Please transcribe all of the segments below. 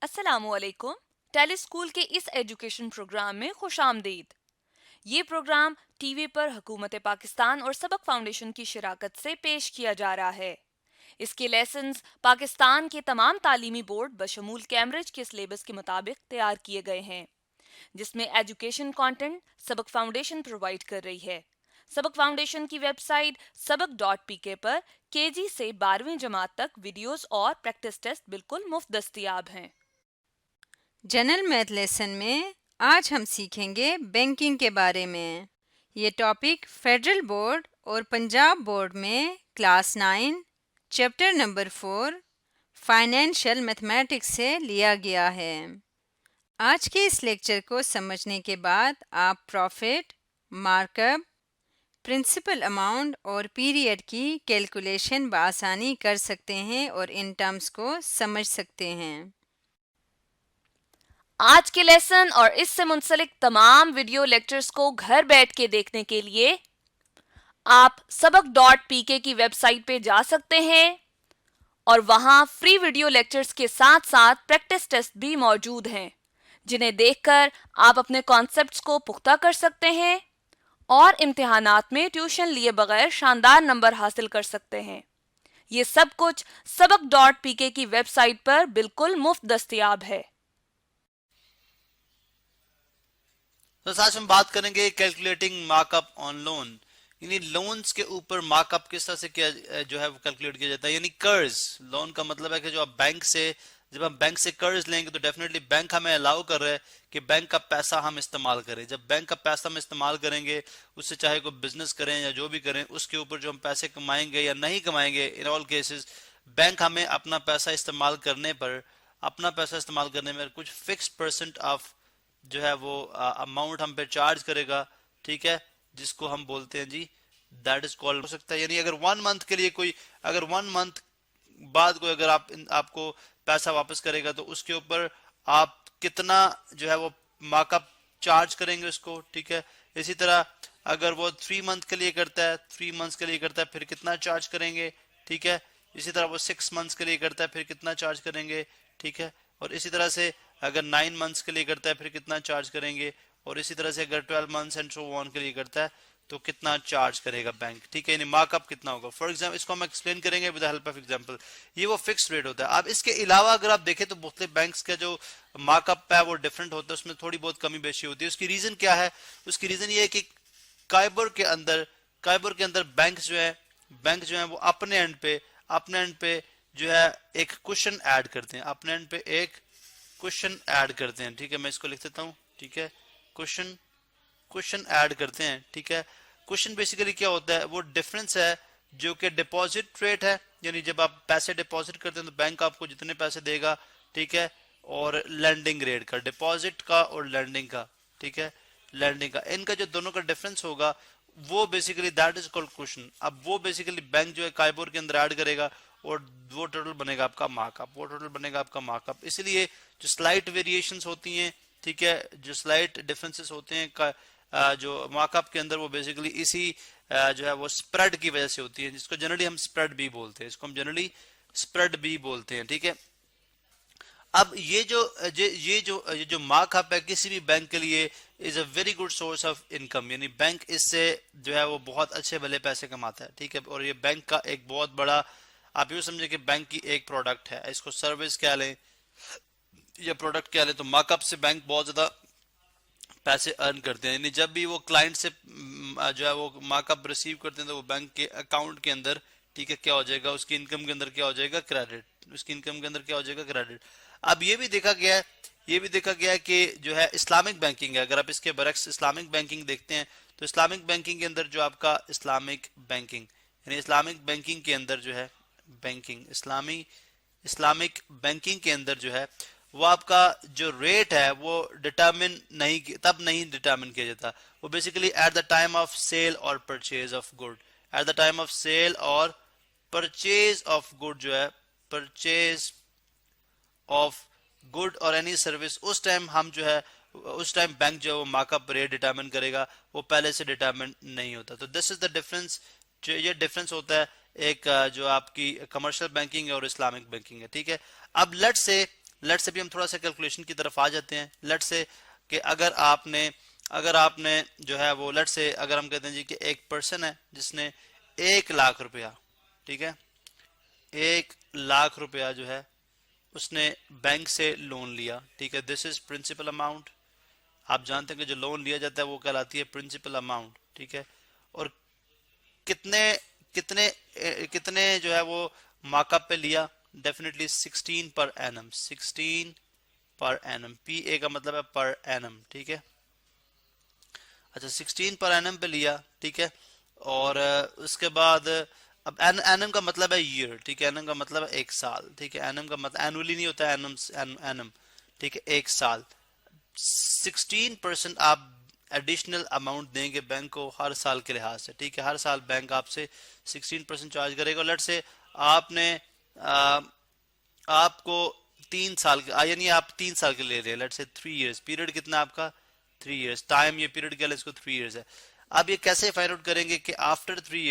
अस्सलामुअलैकुम। Tele school के इस एजुकेशन प्रोग्राम में खुशामदीद। ये प्रोग्राम टीवी पर हुकूमत पाकिस्तान और सबक फाउंडेशन की शराकत से पेश किया जा रहा है। इसके लेसन्स पाकिस्तान के तमाम तालीमी बोर्ड बशमूल कैम्ब्रिज के सिलेबस के मुताबिक तैयार किए गए हैं, जिसमें एजुकेशन कंटेंट सबक फाउंडेशन प्रोवाइड कर रही है। सबक फाउंडेशन की वेबसाइट sabak.pk पर केजी से 12वीं जमात तक वीडियोस और प्रैक्टिस टेस्ट बिल्कुल मुफ्त दस्तयाब हैं। जनरल मैथ लेसन में आज हम सीखेंगे बैंकिंग के बारे में। ये टॉपिक फेडरल बोर्ड और पंजाब बोर्ड में class 9 chapter number 4 financial mathematics से लिया गया है। आज के इस लेक्चर को समझने के बाद आप प्रॉफिट, मार्कअप, प्रिंसिपल अमाउंट और पीरियड की कैलकुलेशन बआसानी कर सकते हैं और इन टर्म्स को समझ सकते हैं। आज के लेसन और इससे मुंसलिक तमाम वीडियो लेक्चर्स को घर बैठ के देखने के लिए आप sabak.pk की वेबसाइट पे जा सकते हैं और वहां फ्री वीडियो लेक्चर्स के साथ साथ प्रैक्टिस टेस्ट भी मौजूद हैं, जिन्हें देखकर आप अपने कॉन्सेप्ट्स को पुख्ता कर सकते हैं और इम्तिहानात में ट्यूशन लिए बगैर शानदार नंबर हासिल कर सकते हैं। ये सब कुछ sabak.pk की वेबसाइट पर बिल्कुल मुफ्त दस्तयाब है। तो आज हम बात करेंगे कैलकुलेटिंग मार्कअप ऑन लोन, यानी लोन्स के ऊपर मार्कअप किस तरह से किया जो है वो कैलकुलेट किया जाता है। यानी कर्ज, लोन का मतलब है कि जो आप बैंक से, जब हम बैंक से कर्ज लेंगे तो डेफिनेटली बैंक हमें अलाउ कर रहा है कि बैंक का पैसा हम इस्तेमाल करें। जब बैंक का पैसा हम इस्तेमाल करेंगे, उससे चाहे कोई बिजनेस करें या जो भी करें, उसके ऊपर जो हम पैसे कमाएंगे या नहीं कमाएंगे, इन ऑल केसेस बैंक हमें अपना पैसा इस्तेमाल करने में कुछ फिक्स परसेंट ऑफ जो है वो अमाउंट हम पे चार्ज करेगा। ठीक है, जिसको हम बोलते हैं जी दैट इज कॉल्ड, हो सकता है यानी अगर 1 मंथ के लिए कोई, अगर 1 मंथ बाद कोई अगर आपको पैसा वापस करेगा तो उसके ऊपर आप कितना जो है वो मार्कअप चार्ज करेंगे उसको। ठीक है, इसी तरह अगर वो 3 मंथ के लिए करता है, 3 मंथ्स के लिए करता है फिर कितना चार्ज करेंगे। ठीक है, इसी तरह वो 6 मंथ्स के लिए करता है फिर कितना चार्ज करेंगे। ठीक है, और इसी तरह से अगर 9 मंथ्स के लिए करता है फिर कितना चार्ज करेंगे, और इसी तरह से अगर 12 मंथ्स एंड सो ऑन के लिए करता है तो कितना चार्ज करेगा बैंक। ठीक है, यानी मार्कअप कितना होगा। फॉर एग्जाम्पल इसको हम एक्सप्लेन करेंगे with the help of example. ये वो फिक्स रेट होता है। अब इसके अलावा अगर आप देखें तो मुख्तलिफ बैंक्स का जो मार्कअप है वो डिफरेंट होता है, उसमें थोड़ी बहुत कमी बेशी होती है। उसकी रीजन क्या है? उसकी रीजन ये है कि काइबर के अंदर बैंक जो है वो अपने एंड पे जो है एक क्वेश्चन ऐड करते हैं, अपने एंड पे एक क्वेश्चन ऐड करते हैं। ठीक है, मैं इसको लिख देता हूँ। ठीक है, क्वेश्चन ऐड करते हैं। ठीक है, क्वेश्चन बेसिकली क्या होता है, वो डिफरेंस है जो कि डिपॉजिट रेट है, यानी जब आप पैसे डिपॉजिट करते हैं तो बैंक आपको जितने पैसे देगा। ठीक है, और लैंडिंग रेट का, डिपॉजिट का और लैंडिंग का। ठीक है, लैंडिंग का, इनका जो दोनों का डिफरेंस होगा वो basically that is called question. अब वो बेसिकली बैंक जो है काइबोर के अंदर ऐड करेगा और वो टोटल बनेगा आपका मार्कअप। इसलिए जो स्लाइट वेरिएशंस होती हैं, ठीक है, जो स्लाइट डिफरेंसेस होते हैं जो मार्कअप के अंदर, वो बेसिकली इसी जो है वो स्प्रेड की वजह से होती है, जिसको जनरली हम स्प्रेड भी बोलते हैं। ठीक है, अब ये जो मार्कअप है किसी भी बैंक के लिए is a very good source of income, यानी बैंक इससे जो है वो बहुत अच्छे भले पैसे कमाता है। ठीक है, और ये बैंक का एक बहुत बड़ा, आप यूँ समझे कि बैंक की एक प्रोडक्ट है, इसको सर्विस क्या लें या प्रोडक्ट क्या लें, तो मार्कअप से बैंक बहुत ज्यादा पैसे अर्न करते हैं। यानी जब भी वो क्लाइंट से जो है वो मार्कअप रिसीव करते हैं तो वो बैंक के अकाउंट के अंदर, ठीक है, क्या हो जाएगा, उसकी इनकम के अंदर क्या हो जाएगा, क्रेडिट। अब ये भी देखा गया है कि जो है इस्लामिक बैंकिंग है, अगर आप इसके बरक्स इस्लामिक बैंकिंग देखते हैं तो इस्लामिक बैंकिंग के अंदर जो आपका इस्लामिक बैंकिंग के अंदर जो है इस्लामिक बैंकिंग के अंदर जो है वो आपका जो रेट है वो तब नहीं डिटरमिन किया जाता। वो basically at the time of sale और परचेज ऑफ गुड, जो है परचेज ऑफ गुड और एनी सर्विस, उस टाइम बैंक जो है वो मार्कअप रेट डिटरमिन करेगा, वो पहले से डिटरमिन नहीं होता। तो दिस इज द डिफरेंस, जो ये डिफरेंस होता है एक जो आपकी कमर्शियल बैंकिंग है और इस्लामिक बैंकिंग है। ठीक है, अब लेट्स से लेट से भी हम थोड़ा सा कैलकुलेशन की तरफ आ जाते हैं। लेट से कि अगर आपने जो है वो लेट से अगर हम कहते हैं जी कि एक पर्सन है जिसने 1 लाख रुपया, ठीक है, 1 लाख रुपया जो है उसने बैंक से लोन लिया, ठीक है, दिस इज प्रिंसिपल अमाउंट। आप जानते हैं कि जो लोन लिया जाता है वो कहलाती है प्रिंसिपल अमाउंट, ठीक है। और कितने कितने कितने जो है वो मार्कअप पे लिया, definitely 16 per annum, 16 per annum, P A का मतलब है पर एनम, ठीक है। अच्छा 16 पर एनम पे लिया, ठीक है। और उसके बाद अब एनम का मतलब है ईयर, ठीक है, एनम का मतलब है एक साल, ठीक है, एनम का मतलब एनुअली नहीं होता है, एनम, ठीक है, एक साल। 16% आप एडिशनल अमाउंट देंगे बैंक को हर साल के लिहाज से, ठीक है, हर साल बैंक आपसे 16% चार्ज करेगा। लेट से आपने आपको 3 साल यानी आप 3 साल के ले रहे हैं, लेट से 3 इयर्स, पीरियड कितना आपका 3 इयर्स, टाइम ये पीरियड क्या है इसको 3 इयर्स है। अब ये कैसे फाइंड आउट करेंगे कि आफ्टर 3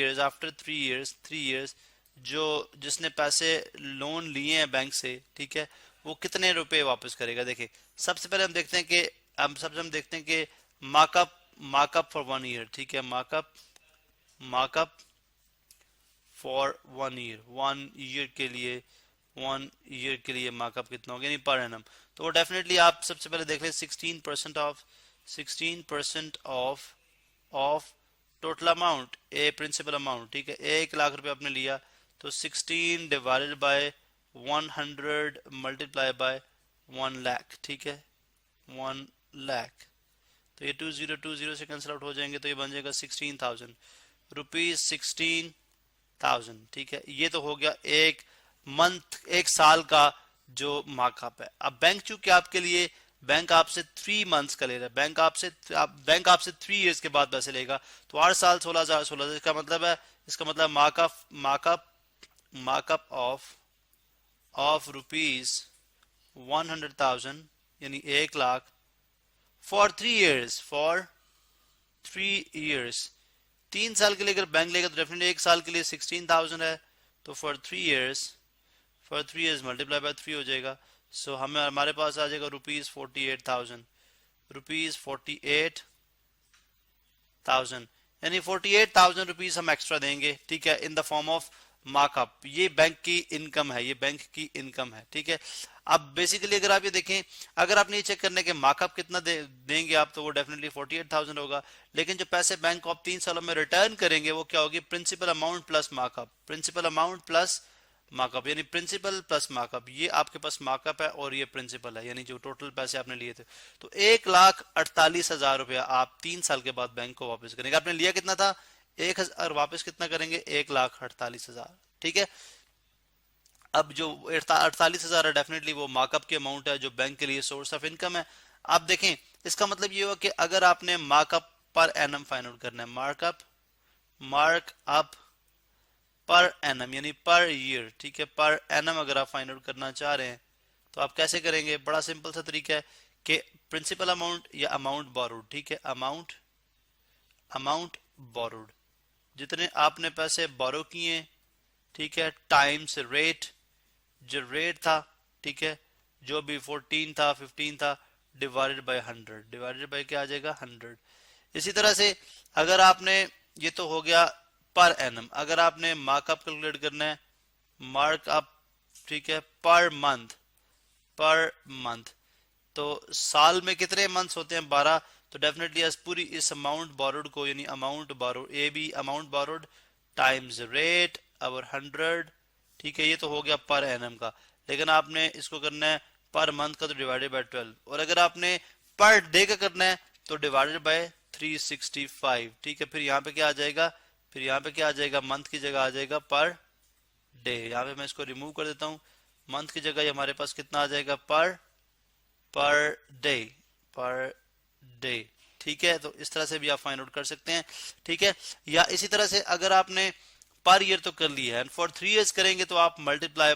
इयर्स जो जिसने पैसे लोन लिए हैं बैंक से, ठीक है, वो कितने रुपए वापस करेगा। देखिए सबसे पहले हम देखते हैं कि मार्कअप मार्कअप फॉर 1 ईयर, ठीक है, मार्कअप फॉर 1 ईयर, 1 ईयर के लिए मार्कअप कितना हो गया, नहीं पर एनम। तो वो डेफिनेटली आप सबसे पहले देख लें 16% of total amount, a principal amount, ठीक है, 1 लाख रुपए आपने लिया तो 16 divided by 100 multiply by 1 lakh, ठीक है, 1 लाख। तो ये 2020 से कैंसिल आउट हो जाएंगे तो ये बन जाएगा 16,000 रुपीज, 16,000, ठीक है। ये तो हो गया एक मंथ, एक साल का जो मार्कअप है। अब बैंक आपसे 3 मंथ्स का ले रहा है, बैंक आपसे 3 इयर्स के बाद पैसे लेगा, तो हर साल 16,000 इसका मतलब मार्कअप ऑफ रुपीज 100,000 यानी 1 लाख फॉर 3 इयर्स 3 साल के लिए अगर बैंक लेगा तो डेफिनेटली एक साल के लिए 16,000 है, तो फॉर 3 इयर्स मल्टीप्लाई बाय 3 हो जाएगा। सो हमारे पास आ जाएगा रुपीज 48,000 यानी 48,000 रुपीज हम एक्स्ट्रा देंगे, ठीक है, इन द फॉर्म ऑफ मार्कअप। ये बैंक की इनकम है, ठीक है। अब बेसिकली अगर आप ये देखें, अगर आपने ये चेक करने के मार्कअप कितना देंगे आप, तो वो डेफिनेटली 48,000 होगा। लेकिन जो पैसे बैंक को आप 3 सालों में रिटर्न करेंगे वो क्या होगी, प्रिंसिपल अमाउंट प्लस मार्कअप, यानी प्रिंसिपल प्लस मार्कअप। ये आपके पास मार्कअप है और ये प्रिंसिपल है, यानी जो टोटल पैसे आपने लिए थे। तो 1,48,000 रुपया आप 3 साल के बाद बैंक को वापस करेंगे। आपने लिया कितना था 1,000, वापस कितना करेंगे 1,48,000, ठीक है। अब जो 48,000 है डेफिनेटली वो मार्कअप की अमाउंट है जो बैंक के लिए सोर्स ऑफ इनकम है। आप देखें इसका मतलब ये हुआ कि अगर आपने markup per annum find out करना है, मार्कअप पर एनम यानी पर ईयर, ठीक है, पर एनम अगर आप फाइंड आउट करना चाह रहे हैं तो आप कैसे करेंगे, बड़ा सिंपल सा तरीका है कि प्रिंसिपल अमाउंट या अमाउंट बोरोड, ठीक है, अमाउंट बोरोड, जितने आपने पैसे बोरो किए, ठीक है, टाइम्स रेट, जो रेट था, ठीक है, जो भी 14 था 15 था, डिवाइडेड बाय 100, डिवाइडेड बाय क्या आ जाएगा 100। इसी तरह से अगर आपने, ये तो हो गया पर एनम, अगर आपने मार्कअप कैलकुलेट करना है, मार्कअप, ठीक है, पर मंथ, तो साल में कितने मंथ्स होते हैं 12, तो डेफिनेटली पूरी इस अमाउंट बोरोड को यानी अमाउंट बोरोड टाइम्स रेट और 100, ठीक है, ये तो हो गया पर एनम का। लेकिन आपने इसको करना है पर मंथ का तो डिवाइडेड बाय 12, और अगर आपने पर डे का करना है तो डिवाइडेड बाय 365, ठीक है। फिर यहाँ पे क्या आ जाएगा, मंथ की जगह आ जाएगा पर डे। यहाँ पे मैं इसको रिमूव कर देता हूँ, मंथ की जगह हमारे पास कितना आ जाएगा पर डे, ठीक है। तो इस तरह से भी आप फाइंड आउट कर सकते हैं, ठीक है। या इसी तरह से अगर आपने पर ईयर तो कर लिया है, एंड फॉर 3 इयर्स करेंगे तो आप मल्टीप्लाई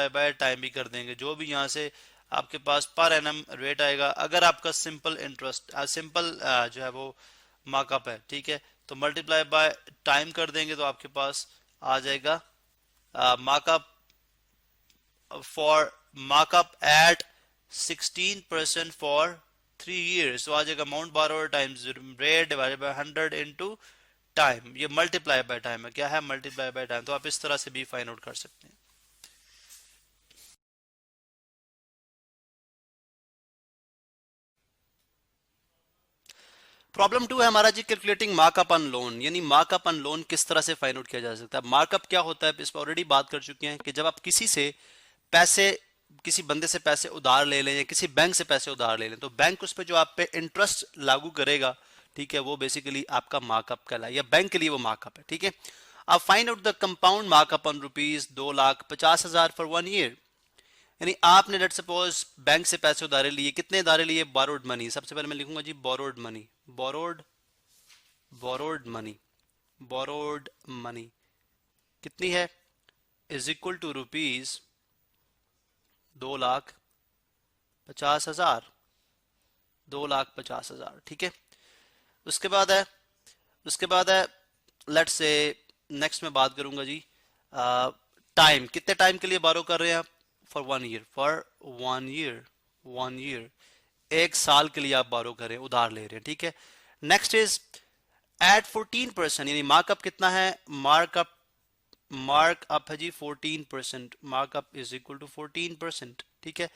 बाय टाइम भी कर देंगे, जो भी यहाँ से आपके पास पर एनम रेट आएगा। अगर आपका सिंपल जो है वो मार्कअप है, ठीक है, तो मल्टीप्लाई बाय टाइम कर देंगे तो आपके पास आ जाएगा markup for markup at 16% for 3 years, तो आ जाएगा amount borrowed times rate divided by 100 into time, ये मल्टीप्लाई बाय टाइम है, क्या है मल्टीप्लाई बाय टाइम, तो आप इस तरह से भी फाइंड आउट कर सकते हैं। प्रॉब्लम 2 है हमारा जी, कैलकुलेटिंग मार्कअप ऑन लोन, यानी मार्कअप ऑन लोन किस तरह से फाइंड आउट किया जा सकता है। मार्कअप क्या होता है इस पर ऑलरेडी बात कर चुके हैं कि जब आप किसी से पैसे, किसी बंदे से पैसे उधार ले लें या किसी बैंक से पैसे उधार ले लें, तो बैंक उस पर जो आप पे इंटरेस्ट लागू करेगा, ठीक है, वो बेसिकली आपका मार्कअप कहलाए, या बैंक के लिए वो मार्कअप है, ठीक है। अब find out the compound markup on ₹2,50,000 for 1 year, यानी आपने लेट सपोज बैंक से पैसे उधारे लिए, कितने उधारे लिए, बोरोड मनी, सबसे पहले मैं लिखूंगा जी बोरोड मनी, बोरोड मनी कितनी है, इज इक्वल टू ₹2,50,000, 2,50,000, ठीक है। उसके बाद है लेट्स से नेक्स्ट में बात करूंगा जी टाइम, कितने टाइम के लिए बारो कर रहे हैं आप, फॉर 1 year, फॉर 1 year, 1 साल के लिए आप बारो कर रहे हैं, उधार ले रहे हैं, ठीक है। नेक्स्ट इज एट 14%, यानी मार्कअप कितना है, मार्कअप है जी 14%, मार्कअप इज इक्वल टू 14%, ठीक है।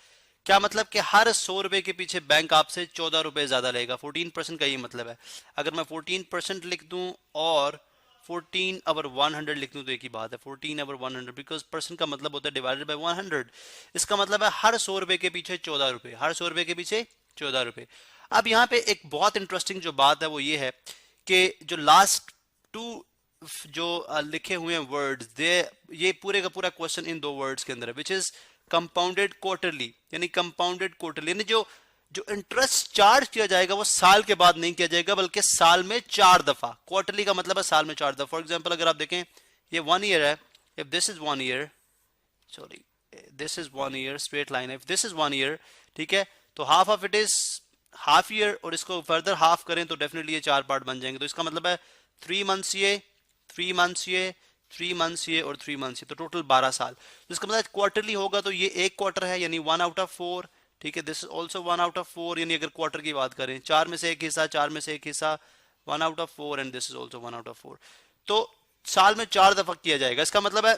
क्या मतलब कि हर 100 रुपए के पीछे बैंक आपसे 14 रुपए ज्यादा लेगा, 14% का ये मतलब है। अगर मैं 14% लिख दूं और 14 over 100 लिख दूं तो एक ही बात है, 14 over 100, बिकॉज परसेंट का मतलब होता है डिवाइडेड बाय 100, इसका मतलब है हर 100 रुपए के पीछे 14 रुपए, हर 100 रुपए के पीछे 14 रुपए। अब यहाँ पे एक बहुत इंटरेस्टिंग जो बात है वो ये है कि जो लास्ट टू जो लिखे हुए हैं वर्ड्स, ये पूरे का पूरा क्वेश्चन इन 2 वर्ड्स के अंदर है, विच इज कंपाउंडेड क्वार्टरली, यानी कंपाउंडेड क्वार्टरली, यानी जो इंटरेस्ट चार्ज किया जाएगा वो साल के बाद नहीं किया जाएगा, बल्कि साल में 4 दफा, क्वार्टरली का मतलब है साल में 4 दफा। फॉर एग्जांपल अगर आप देखें ये 1 year है, if this is 1 year, sorry this is 1 year, straight line है, इफ दिस इज 1 year, ठीक है, तो half of it is half year, और इसको फर्दर हाफ करें तो डेफिनेटली ये 4 पार्ट बन जाएंगे, तो इसका मतलब है 3 months ये, 3 months ये, 3 months ये और 3 months ये, तो टोटल 12 साल। तो इसका मतलब क्वार्टरली होगा तो ये एक क्वार्टर है, यानी 1 out of 4, ठीक है, this is also 1 out of 4, यानी अगर क्वार्टर की बात करें 4 में से एक हिस्सा, 4 में से एक हिस्सा, 1 out of 4, and this is also 1 out of 4, तो साल में 4 दफा किया जाएगा। इसका मतलब है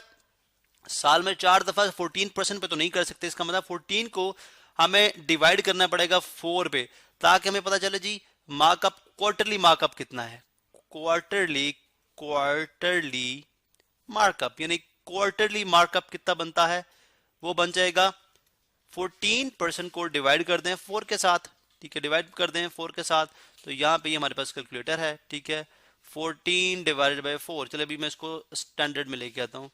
साल में 4 दफा 14% पे तो नहीं कर सकते, इसका मतलब 14 को हमें डिवाइड करना पड़ेगा 4 पे, ताकि हमें पता चले जी मार्कअप, क्वार्टरली मार्कअप कितना है, क्वार्टरली मार्कअप, यानी क्वार्टरली मार्कअप कितना बनता है, वो बन जाएगा 14% को डिवाइड कर दें 4 के साथ, ठीक है, डिवाइड कर दें 4 के साथ, तो यहाँ पे हमारे पास कैलकुलेटर है, ठीक है, 14 डिवाइडेड बाय 4, चलिए अभी मैं इसको स्टैंडर्ड में लेके आता हूँ,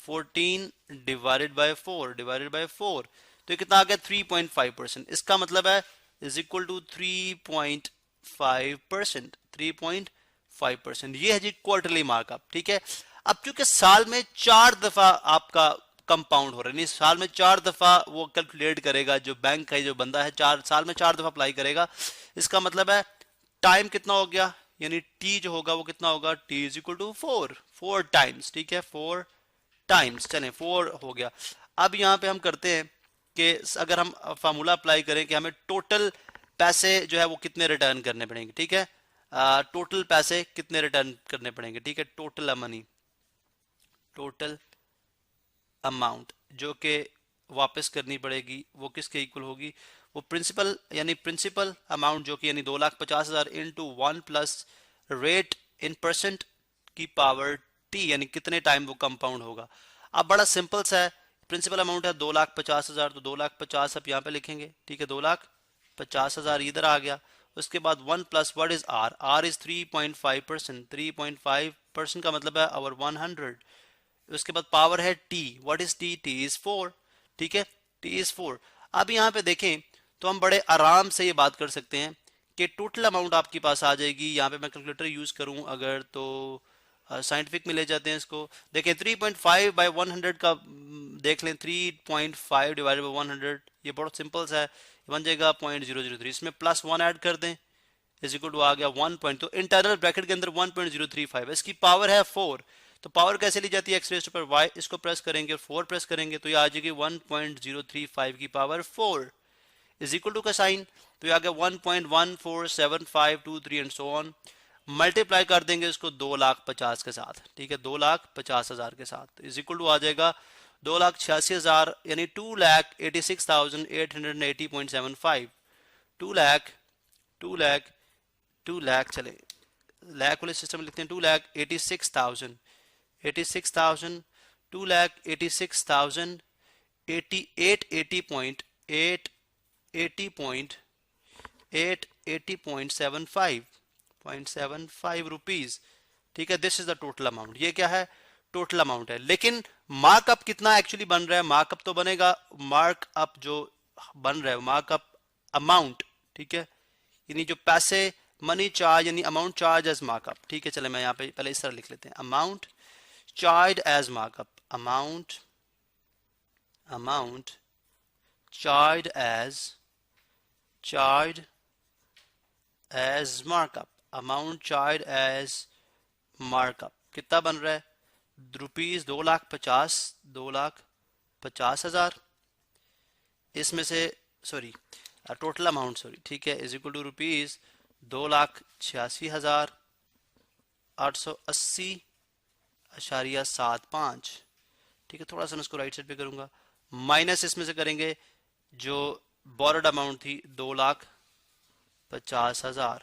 14 डिवाइडेड बाय 4, तो ये कितना आ गया 3.5%, इसका मतलब है इज इक्वल टू 3.5%, 3.5%, ये है जी क्वार्टरली मार्कअप, ठीक है। अब चूंकि साल में 4 दफा आपका कंपाउंड हो रहा है, साल में 4 दफा वो कैलकुलेट करेगा, जो बैंक का जो बंदा है 4 साल में 4 दफा अप्लाई करेगा, इसका मतलब है टाइम कितना हो गया, यानी टी जो होगा वो कितना होगा, T is equal to 4 times, ठीक है, 4 टाइम्स, चलें 4 हो गया। अब यहाँ पे हम करते हैं कि अगर हम फार्मूला अप्लाई करें कि हमें टोटल पैसे जो है वो कितने रिटर्न करने पड़ेंगे, ठीक है, टोटल पैसे कितने रिटर्न करने पड़ेंगे, ठीक है, टोटल मनी, टोटल अमाउंट जो कि वापस करनी पड़ेगी वो किसके इक्वल होगी, वो प्रिंसिपल, यानी प्रिंसिपल अमाउंट जो कि यानी 2,50,000 into 1 plus rate in percent की पावर टी, यानी कितने टाइम वो कंपाउंड होगा। अब बड़ा सिंपल सा है, प्रिंसिपल अमाउंट है 2,50,000, तो 2,50,000 आप यहाँ पे लिखेंगे, ठीक है, 2,50,000 इधर आ गया, उसके बाद 1 plus what is R is 3.5%, 3.5% का मतलब है ओवर 100, उसके बाद पावर है T, what is T, T is 4, ठीक है, टी इज 4। अब यहाँ पे देखें तो हम बड़े आराम से ये बात कर सकते हैं कि टोटल अमाउंट आपके पास आ जाएगी, यहाँ पे मैं कैलकुलेटर यूज करूं अगर तो साइंटिफिक में ले जाते हैं इसको, देखें 3.5 बाय 100 का देख लें, 3.5 डिवाइडेड बाय 100, ये बहुत सिंपल सा है, बन जाएगा 0.003, इसमें प्लस 1 ऐड कर दें, इज इक्वल टू आ गया 1 पॉइंट, तो इंटरनल ब्रैकेट के अंदर 1.035 है, इसकी पावर है 4, तो पावर कैसे ली जाती है X raise to power Y, इसको प्रेस करेंगे और 4 प्रेस करेंगे तो ये आ जाएगी 1.035 की पावर 4 इज इक्वल टू का साइन, तो ये आ गया 1.147523 एंड सो ऑन। मल्टीप्लाई कर देंगे इसको 2,50,000 के साथ, ठीक है, 2,50,000 के साथ इज इक्वल टू आ जाएगा 2,86,000 यानी 2,86,880.75। 2 लाख चले लाख वाले सिस्टम में लिखते हैं 2,86,000 86,000 2,86,000 880.75 रुपीज, ठीक है, this is the total amount. ये क्या है, टोटल अमाउंट है। लेकिन मार्कअप कितना एक्चुअली बन रहा है, मार्कअप तो बनेगा, मार्कअप जो बन रहा है मार्कअप अमाउंट, ठीक है, यानी जो पैसे मनी चार्ज यानी अमाउंट चार्ज एज मार्कअप, ठीक है। चले मैं यहाँ पे पहले इस तरह लिख लेते हैं, amount charge as markup, amount charge as markup, amount charge as markup कितना बन रहा है, रुपीज 2,50,000, इसमें से सॉरी टोटल अमाउंट सॉरी, ठीक है, इज इक्वल टू रुपीज 2,86,880.75, ठीक है। थोड़ा सा मैं इसको राइट साइड पे करूंगा, माइनस इसमें से करेंगे जो बोरोड अमाउंट थी 2,50,000,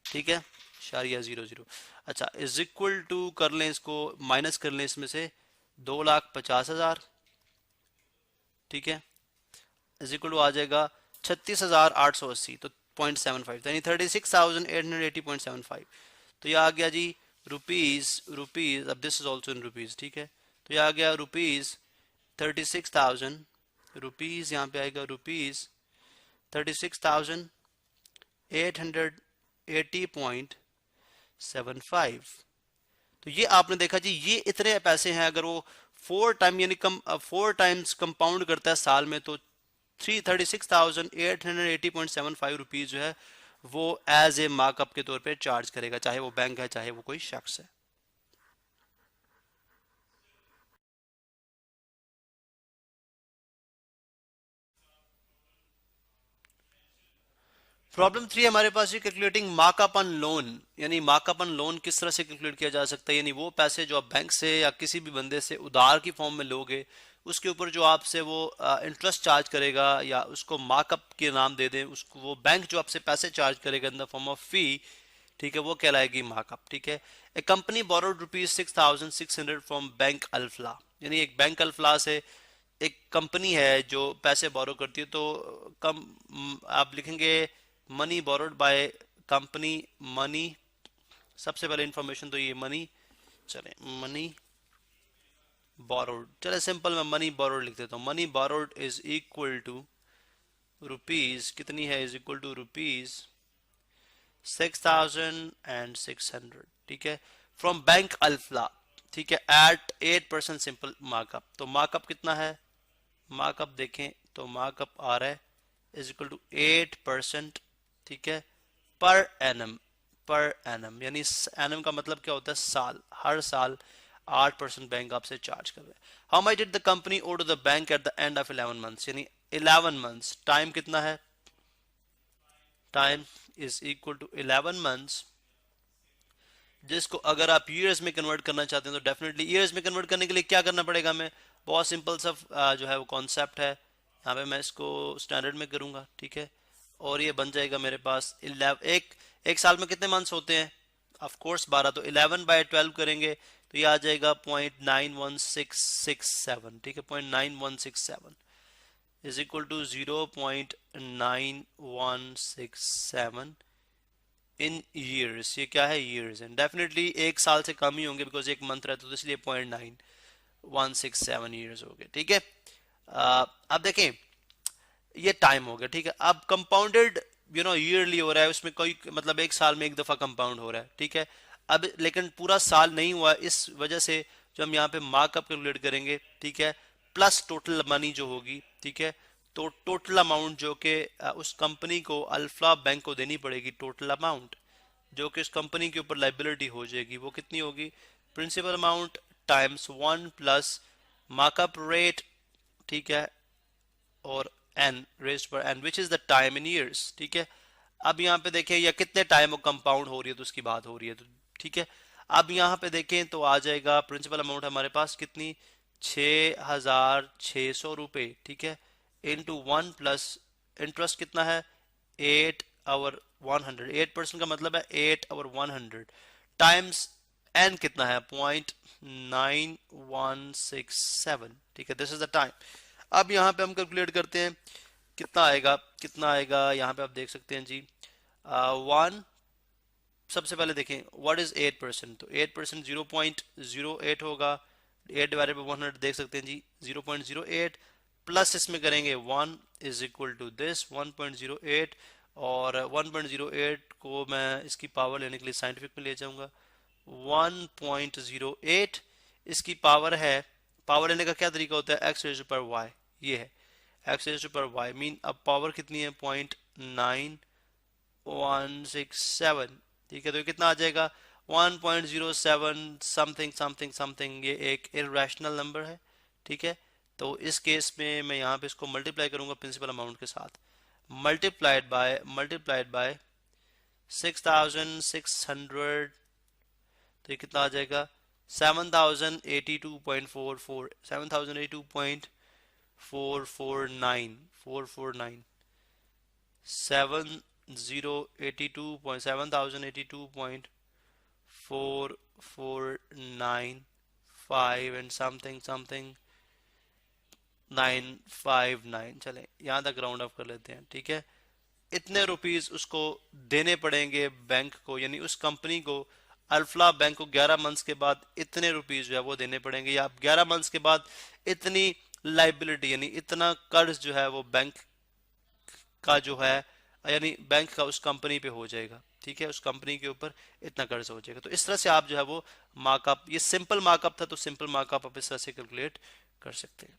ठीक है, शारिया 00। अच्छा, इज इक्वल टू कर लें इसको, माइनस कर लें इसमें से 2,50,000, ठीक है, इज इक्वल टू आ जाएगा 36,880, तो 0.75 यानी 36,880.75। तो ये आ गया जी रुपीज, अब this is also in rupees, ठीक है, तो ये आ गया रुपीज 36,000, रुपीज यहाँ पे आएगा रुपीज 36,880.75। तो ये आपने देखा जी, ये इतने पैसे हैं, अगर वो 4 टाइम्स कंपाउंड करता है साल में तो 36,880.75 रुपीज जो है वो एज ए मार्कअप के तौर पे चार्ज करेगा, चाहे वो बैंक है चाहे वो कोई शख्स है। प्रॉब्लम 3 हमारे पास है कैलकुलेटिंग मार्कअप ऑन लोन, यानी मार्कअप ऑन लोन किस तरह से कैलकुलेट किया जा सकता है, यानी वो पैसे जो आप बैंक से या किसी भी बंदे से उधार की फॉर्म में लोगे उसके ऊपर जो आपसे वो इंटरेस्ट चार्ज करेगा या उसको मार्कअप के नाम दे दें, उसको वो बैंक जो आपसे पैसे चार्ज करेगा in the form of fee, ठीक है, वो कहलाएगी मार्कअप, ठीक है। A company borrowed rupees 6,600 from bank Alfalah, यानी एक बैंक अल्फला से एक कंपनी है जो पैसे बोरो करती है, तो आप लिखेंगे money borrowed by company, money सबसे पहले इंफॉर्मेशन तो ये मनी, चले मनी बोरोड, चले सिंपल मैं मनी बोरोड लिख देता हूँ। Money borrowed is equal to rupees कितनी है, इज इक्वल टू रुपीज 6,600, ठीक है, फ्रॉम बैंक अल्फला, ठीक है, एट 8% सिंपल मार्कअप। तो मार्कअप कितना है, मार्कअप देखें तो मार्कअप आ रहा है इज इक्वल टू 8%, ठीक है, पर एनम, यानी एनम का मतलब क्या होता है, साल, हर साल 8% बैंक आपसे चार्ज कर रहा है। How much did the company owed to the bank at the end of 11 months, यानी 11 मंथ्स, टाइम कितना है, time is equal to 11 months, जिसको अगर आप ईयर्स में कन्वर्ट करना चाहते हैं तो डेफिनेटली ईयर्स में कन्वर्ट करने के लिए क्या करना पड़ेगा, हमें बहुत सिंपल सा जो है वो कॉन्सेप्ट है, यहाँ पे मैं इसको स्टैंडर्ड में करूंगा, ठीक है, और ये बन जाएगा मेरे पास 11, एक साल में कितने मंथ्स होते हैं, ऑफ कोर्स 12, तो 11/12 करेंगे तो ये आ जाएगा 0.91667, ठीक है, 0.9167 is equal to 0.9167 in years. ये क्या है, ईयर्स है, डेफिनेटली एक साल से कम ही होंगे बिकॉज एक मंथ रहता है, तो इसलिए 0.9167 ईयर्स हो गए, ठीक है। अब देखें ये टाइम हो गया, ठीक है। अब कंपाउंडेड ईयरली हो रहा है, उसमें कोई मतलब एक साल में एक दफा कंपाउंड हो रहा है, ठीक है। अब लेकिन पूरा साल नहीं हुआ, इस वजह से जो हम यहाँ पे मार्कअप कैलकुलेट करेंगे, ठीक है, प्लस टोटल मनी जो होगी, ठीक है, तो टोटल अमाउंट जो कि उस कंपनी को अल्फा बैंक को देनी पड़ेगी, टोटल अमाउंट जो कि उस कंपनी के ऊपर लाइबिलिटी हो जाएगी, वो कितनी होगी, principal amount times 1 plus markup rate, ठीक है, और n रेज्ड पर n which is the time in years, ठीक है। अब यहाँ पे देखें या कितने टाइम वो कंपाउंड हो रही है तो उसकी बात हो रही है, तो ठीक है। अब यहाँ पे देखें तो आ जाएगा प्रिंसिपल अमाउंट हमारे पास कितनी, 6,600 रुपये, ठीक है, इनटू 1 प्लस इंटरेस्ट कितना है 8/100, 8% का मतलब है 8/100 टाइम्स एन कितना है 0.9167, ठीक है, दिस इज द टाइम। अब यहाँ पे हम कैलकुलेट करते हैं कितना आएगा, कितना आएगा यहाँ पे आप देख सकते हैं जी। वन, सबसे पहले देखें व्हाट इज 8%, तो 8% 0.08 होगा, 8 डिवाइडेड बाई 100 देख सकते हैं जी 0.08 प्लस इसमें करेंगे 1 इज इक्वल टू दिस 1.08, और 1.08 को मैं इसकी पावर लेने के लिए साइंटिफिक में ले जाऊंगा, 1.08 इसकी पावर है, पावर लेने का क्या तरीका होता है, एक्स रेज़ पर वाई, ये है एक्स रेज़ पर वाई, मीन अब पावर कितनी है 0.9167, ठीक है, तो ये कितना आ जाएगा 1.07 समथिंग समथिंग समथिंग, ये एक इरेशनल नंबर है, ठीक है। तो इस केस में मैं यहाँ पे इसको मल्टीप्लाई करूंगा प्रिंसिपल अमाउंट के साथ, मल्टीप्लाइड बाय 6,600, तो ये कितना आ जाएगा 7,082.44, 7,082.449, 7,082.449 एंड समथिंग समथिंग 959, चलें यहाँ तक राउंड ऑफ कर लेते हैं, ठीक है। इतने रुपीस उसको देने पड़ेंगे बैंक को, यानी उस कंपनी को, अल्फला बैंक को 11 मंथ्स के बाद इतने रुपीस जो है वो देने पड़ेंगे, या 11 मंथ्स के बाद इतनी लाइबिलिटी यानी इतना कर्ज जो है वो बैंक का जो है, यानी बैंक का उस कंपनी पे हो जाएगा, ठीक है, उस कंपनी के ऊपर इतना कर्ज हो जाएगा। तो इस तरह से आप जो है वो मार्कअप, ये सिंपल मार्कअप था तो सिंपल मार्कअप आप इस तरह से कैलकुलेट कर सकते हैं।